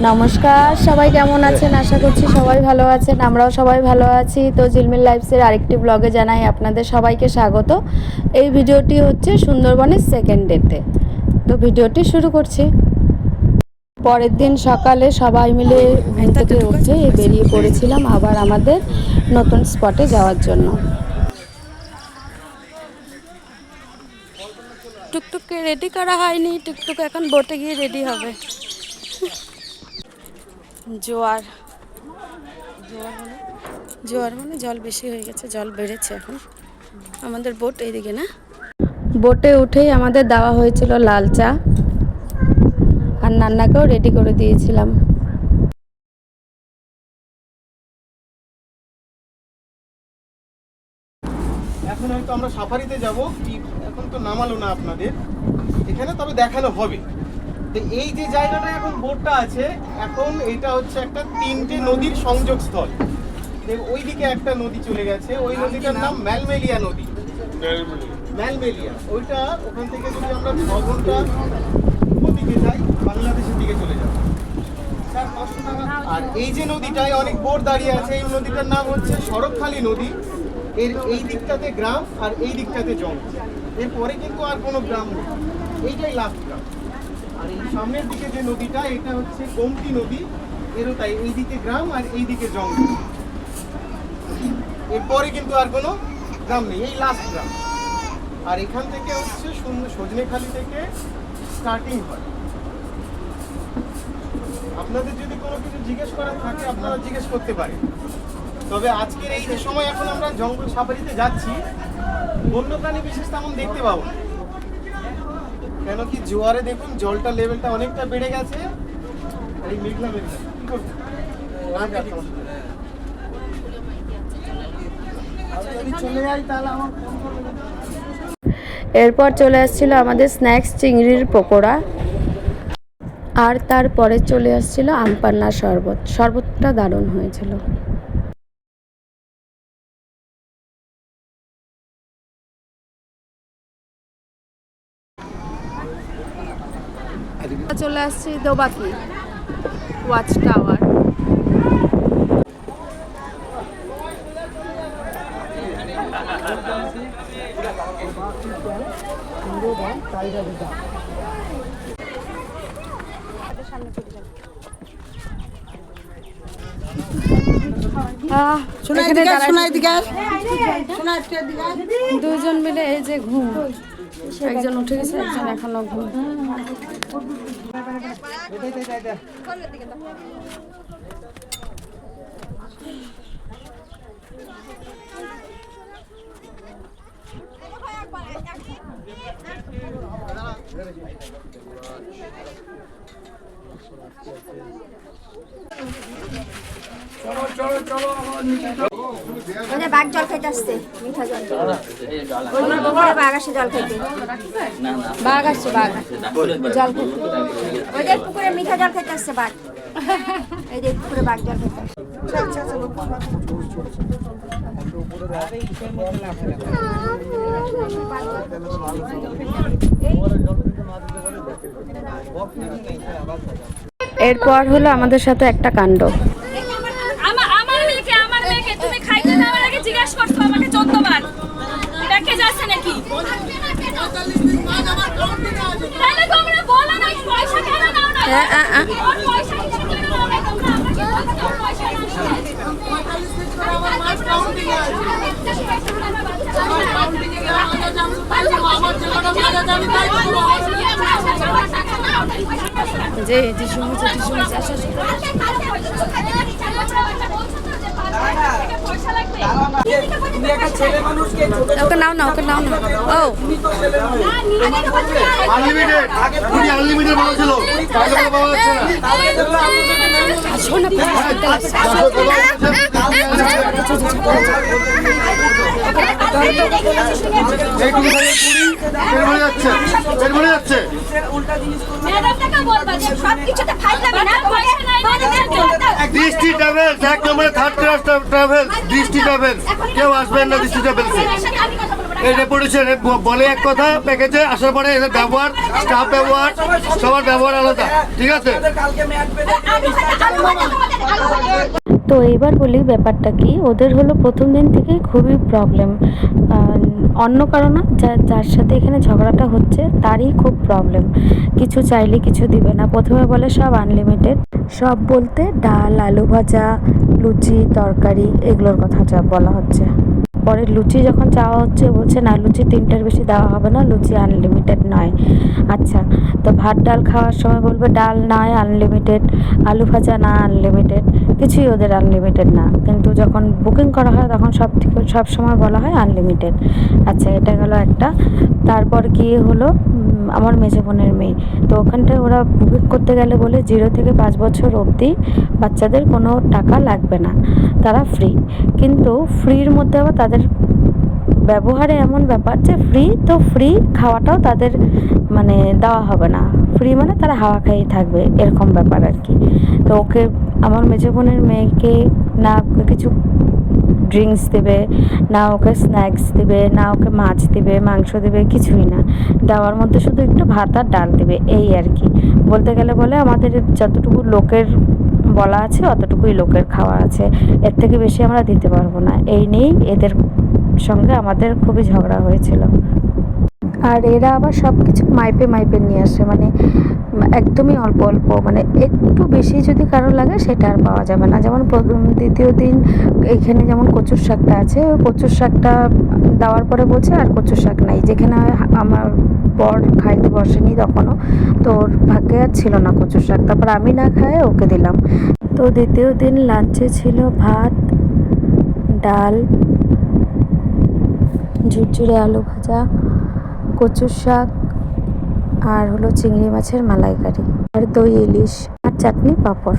নমস্কার, সবাই কেমন আছেন? আশা করছি সবাই ভালো আছেন। আমরাও সবাই ভালো আছি। তো ঝিলমিল লাইফসের আরেকটি ব্লগে জানাই আপনাদের সবাইকে স্বাগত। এই ভিডিওটি হচ্ছে সুন্দরবনের সেকেন্ড ডেতে। তো ভিডিওটি শুরু করছি। পরের দিন সকালে সবাই মিলে ঘুম থেকে উঠে বেরিয়ে পড়েছিলাম আবার আমাদের নতুন স্পটে যাওয়ার জন্য। টুকটুককে রেডি করা হয়নি, টুকটুক এখন বোটে গিয়ে রেডি হবে। জোয়ার মানে জল বেশি হয়ে গেছে, জল বেড়েছে এখন। আমাদের বোট এইদিকে না। বোটে উঠেই আমাদের দেওয়া হয়েছিল লাল চা, আর নান্নাকেও রেডি করে দিয়েছিলাম। এখন হয়তো আমরা সাফারিতে যাব, কি এখন তো নামালো না আপনাদের এখানে, তবে দেখানো হবে। তো এই যে জায়গাটা এখন বোটটা আছে, এখন এটা হচ্ছে একটা 3টে নদীর সংযোগস্থল। ওইদিকে একটা নদী চলে গেছে, ওই নদীটার নাম ম্যালমেলিয়া নদী। ম্যালমেলিয়া ওইটা, ওখান থেকে যদি আমরা 6 ঘন্টা ওদিকে যাই, বাংলাদেশের দিকে চলে যাব। আর এই যে নদীটায় অনেক বোট দাঁড়িয়ে আছে, এই নদীটার নাম হচ্ছে সড়কখালী নদী। এর এই দিকটাতে গ্রাম আর এই দিকটাতে জঙ্গল, এরপরে কিন্তু আর কোনো গ্রাম নেই, এইটাই লাস্ট গ্রাম। আর এই সামনের দিকে যে নদীটা, এটা হচ্ছে গোমতী নদী, এরও তাই, এইদিকে গ্রাম আর এইদিকে জঙ্গল। এরপরে কিন্তু আর কোনো গ্রাম নেই, এই লাস্ট গ্রাম। আর এখান থেকে হচ্ছে সজনেখালি থেকে স্টার্টিং হয়। আপনাদের যদি কোনো কিছু জিজ্ঞেস করার থাকে আপনারা জিজ্ঞেস করতে পারেন। তবে আজকের এই যে সময় এখন আমরা জঙ্গল সাফারিতে যাচ্ছি, বন্যপ্রাণী বিশেষ তেমন দেখতে পাবো না। কেন কি জোয়ারে দেখুন জলটা লেভেলটা অনেকটা বেড়ে গেছে। এই মেঘলা কি করবো, এরপর চলে আসছিল আমাদের স্ন্যাক্স চিংড়ির পকোড়া, আর তারপরে চলে আসছিল আমপান্নার শরবতটা দারুণ হয়েছিল। চলে আসছি দোবাকি ওয়াচ টাওয়ার। দুজন মিলে এই যে ঘুম, একজন উঠে গেছে, একজন এখনো ঘুম। বাঘ জল খাইতে আসছে, মিঠা জল। বাঘ আসছে জল খাইতে, বাঘ আসছে, বাঘ জল খেতে। ওই যে পুকুরে মিঠা জল খাইতে আসছে বাঘ। এই যে পুকুরে বাঘ জল খাইতে আসছে। এরপর হলো আমাদের সাথে একটা কাণ্ড। আমার মেয়েকে তুমি খাইতে দেওয়ার আগে জিজ্ঞাসা করছো আমাকে 14 বার দেখে যাচ্ছে নাকি। তাহলে তোমরা বলো না পয়সা কেন নাও না, পয়সা কেন নাও না তোমরা, পয়সা নাও আমার মাছ কাউন্টিং এ আছে, আমার কাউন্টিং এ আমার জীবনে মারা যাবে তাই যে যিশু আসো। ওকে নাও না, ওকে নাও না। ও আনলিমিটেড, আগে পুরি আনলিমিটেড বলা ছিল, তাহলে পাওয়া যাচ্ছে না। আসো না, এইটুকু খাইয়ে পুরি পেট ভরে যাচ্ছে, পেট ভরে যাচ্ছে। ম্যাডামটাকে বলবা যে সব কিছুতে ফাইলামি না, পয়সা নাই মানে দৃষ্টি ট্রাভেলস, এক নম্বরে থার্ড ক্লাস ট্রাভেলস, দৃষ্টি ট্রাভেলস। কেউ আসবেন না দৃষ্টি ট্রাভেলসে। আমি কথা বলবো না। এই রেপুটেশন বলে এক কথা, প্যাকেজে আসার পরে এদের ব্যবহার, স্টাফ ব্যবহার, সবার ব্যবহার আলাদা, ঠিক আছে? তো এইবার বলি ব্যাপারটা কি, ওদের হলো প্রথম দিন থেকেই খুবই প্রবলেম। অন্য কারো না, যার সাথে এখানে ঝগড়াটা হচ্ছে তারই খুব প্রবলেম। কিছু চাইলে কিছু দিবে না, প্রথমে বলে সব আনলিমিটেড, সব বলতে ডাল, আলু ভাজা, লুচি, তরকারি এগুলোর কথা যা বলা হচ্ছে। পরে লুচি যখন চাওয়া হচ্ছে বলছে না, লুচি 3টের বেশি দেওয়া হবে না, লুচি আনলিমিটেড নয়। আচ্ছা, তো ভাত ডাল খাওয়ার সময় বলবে ডাল নয় আনলিমিটেড, আলু ভাজা না আনলিমিটেড, কিছুই ওদের আনলিমিটেড না। কিন্তু যখন বুকিং করা হয় তখন সব সময় বলা হয় আনলিমিটেড। আচ্ছা, এটা গেল একটা। তারপর গিয়ে হলো আমার মেজো বোনের মেয়ে, তো ওখানটায় ওরা বুকিং করতে গেলে বলে 0 থেকে 5 বছর অবধি বাচ্চাদের কোনো টাকা লাগবে না, তারা ফ্রি। কিন্তু ফ্রির মধ্যে আবার তাদের ব্যবহারে এমন ব্যাপার যে ফ্রি তো ফ্রি, খাওয়াটাও তাদের মানে দেওয়া হবে না। ফ্রি মানে তারা হাওয়া খাইয়ে থাকবে, এরকম ব্যাপার আর কি। তো ওকে, আমার মেজো বোনের মেয়েকে না ওকে কিছু ড্রিঙ্কস দেবে, না ওকে স্ন্যাক্স দেবে, না ওকে মাছ দেবে, মাংস দেবে, কিছুই না। দেওয়ার মধ্যে শুধু একটু ভাত আর ডাল দেবে, এই আর কি। বলতে গেলে বলে আমাদের যতটুকু লোকের বলা আছে অতটুকুই লোকের খাওয়া আছে, এর থেকে বেশি আমরা দিতে পারবো না। এই নিয়েই এদের সঙ্গে আমাদের খুবই ঝগড়া হয়েছিল। আর এরা আবার সব কিছু মাইপে মাইপে নিয়ে আসে, মানে একদমই অল্প অল্প, মানে একটু বেশি যদি কারো লাগে সেটা আর পাওয়া যাবে না। যেমন দ্বিতীয় দিন এখানে যেমন কচুর শাকটা আছে, ওই কচুর শাকটা দেওয়ার পরে বলছে আর কচুর শাক নাই, যেখানে আমার বর খাইতে বসেনি তখনও, তো ওর ভাগ্যে আর ছিল না কচুর শাক। তারপর আমি না খাই ওকে দিলাম। তো দ্বিতীয় দিন লাঞ্চে ছিল ভাত, ডাল, ঝুরঝুরে আলু ভাজা, কচুর শাক, আর হলো চিংড়ি মাছের মালাইকারি, আর দই ইলিশ, আর চাটনি, পাঁপড়।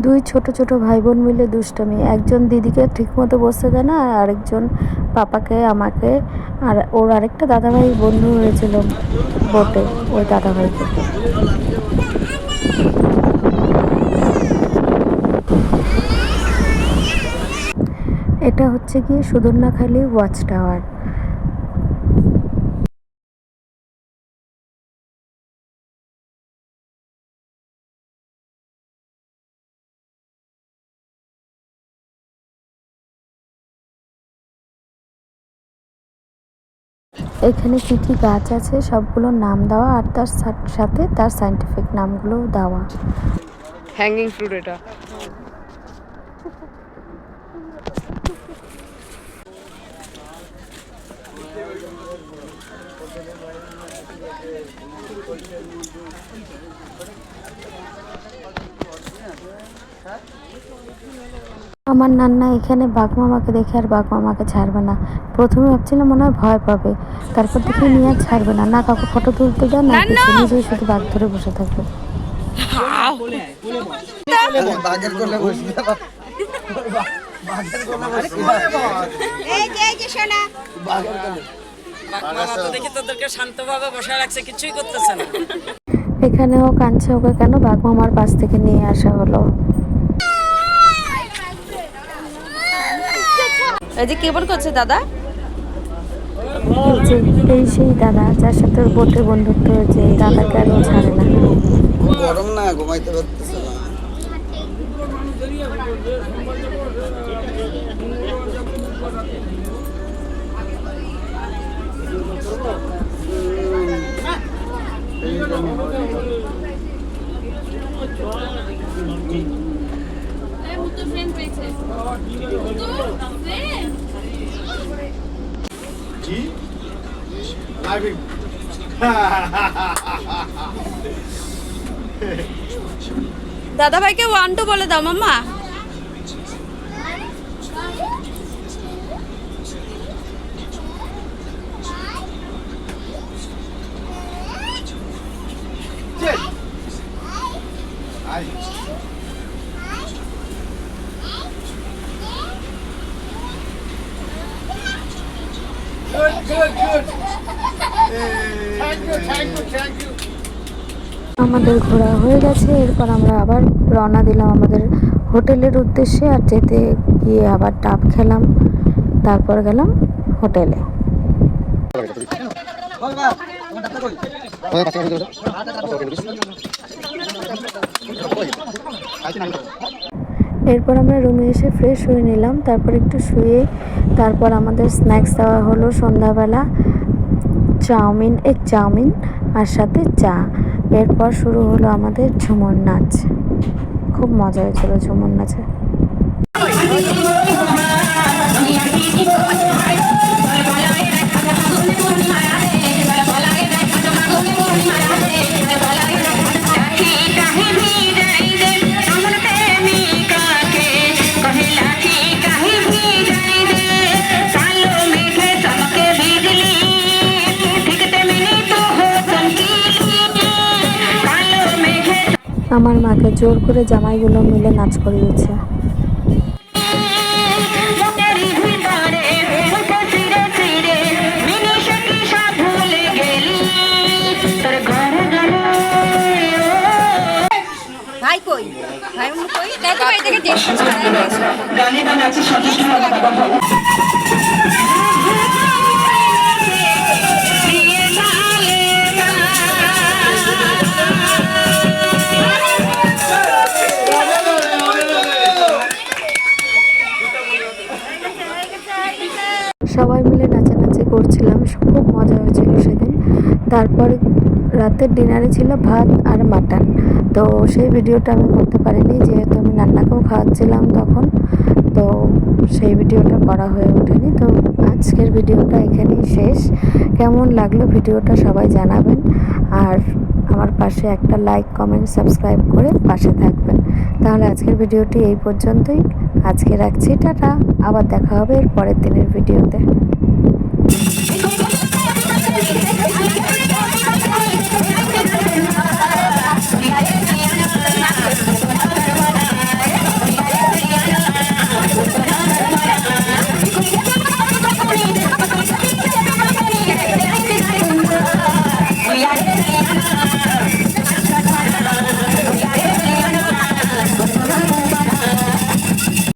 দুই ছোট ছোট ভাই বোন মিলে দুষ্টামি, একজন দিদিকে ঠিকমতো বসতে দেয় না, আর আরেকজন পাপাকে, আমাকে, আর ওর আরেকটা দাদাভাই বন্ধু হয়েছিল বোটে, ওই দাদাভাইকে। এটা হচ্ছে গিয়ে সুদর্ণাখালি ওয়াচ টাওয়ার। এখানে কী কী গাছ আছে সবগুলোর নাম দেওয়া, আর তার সাথে তার সায়েন্টিফিক নামগুলোও দেওয়া। হ্যাঙ্গিং ফ্রুট এটা। আমার নান্না এখানে বাঘমামাকে দেখে আর বাঘমামাকে ছাড়বে না। প্রথমে ভাবছিলাম মনে হয় ভয় পাবে, তারপর দেখে নিয়ে আর ছাড়বে না, না কাউকে ফটো তুলতে দেয় না কিছু, নিজেই শুধু বাঘ ধরে বসে থাকবে। এখানেও কাঁদছে, ওকে কেন বাঘমামার পাশ থেকে নিয়ে আসা হলো। এই যে কেমন করছে দাদা? এই সেই দাদা যার সাথে ওর বোটের বন্ধুত্ব হয়েছে, এই দাদাকে আর ও ছাড়ে না। গরম না, ঘুমাইতে পারতেছে না। জি লাইভ দাদা ভাইকে 1 2 বলে দাও মাম্মা। Good. Thank you. আমাদের ঘোরা হয়ে গেছে, এরপর আমরা আবার রওনা দিলাম আমাদের হোটেলের উদ্দেশ্যে। আর যেতে গিয়ে আবার ডাব খেলাম, তারপর গেলাম হোটেলে। এরপর আমরা রুমে এসে ফ্রেশ হয়ে নিলাম, তারপর একটু শুয়ে তারপর আমাদের স্ন্যাক্স দেওয়া হলো সন্ধ্যাবেলা, এগ চাউমিন আর সাথে চা। এরপর শুরু হলো আমাদের ঝুমুর নাচ। খুব মজা হয়েছিল ঝুমুর নাচে। আমার মাকে জোর করে জামাইগুলো মিলে নাচ করিয়েছে। ভাই কই? ভাই কই? দেখো ভাই থেকে দেখো। গানে বা নাচে সচেষ্ট হওয়া বাবা সবাই মিলে নাচানাচি করছিলাম, খুব মজা হয়েছিল সেদিন। তারপর রাতের ডিনারে ছিল ভাত আর মাটন, তো সেই ভিডিওটা আমি করতে পারিনি যেহেতু আমি নান্নাকেও খাওয়াচ্ছিলাম তখন, তো সেই ভিডিওটা করা হয়ে ওঠেনি। তো আজকের ভিডিওটা এখানেই শেষ। কেমন লাগলো ভিডিওটা সবাই জানাবেন, আর আমার পাশে একটা লাইক, কমেন্ট, সাবস্ক্রাইব করে পাশে থাকবেন। তাহলে আজকের ভিডিওটি এই পর্যন্তই। আজকে রাখছি, টাটা। আবার দেখা হবে এর পরের দিনের ভিডিওতে।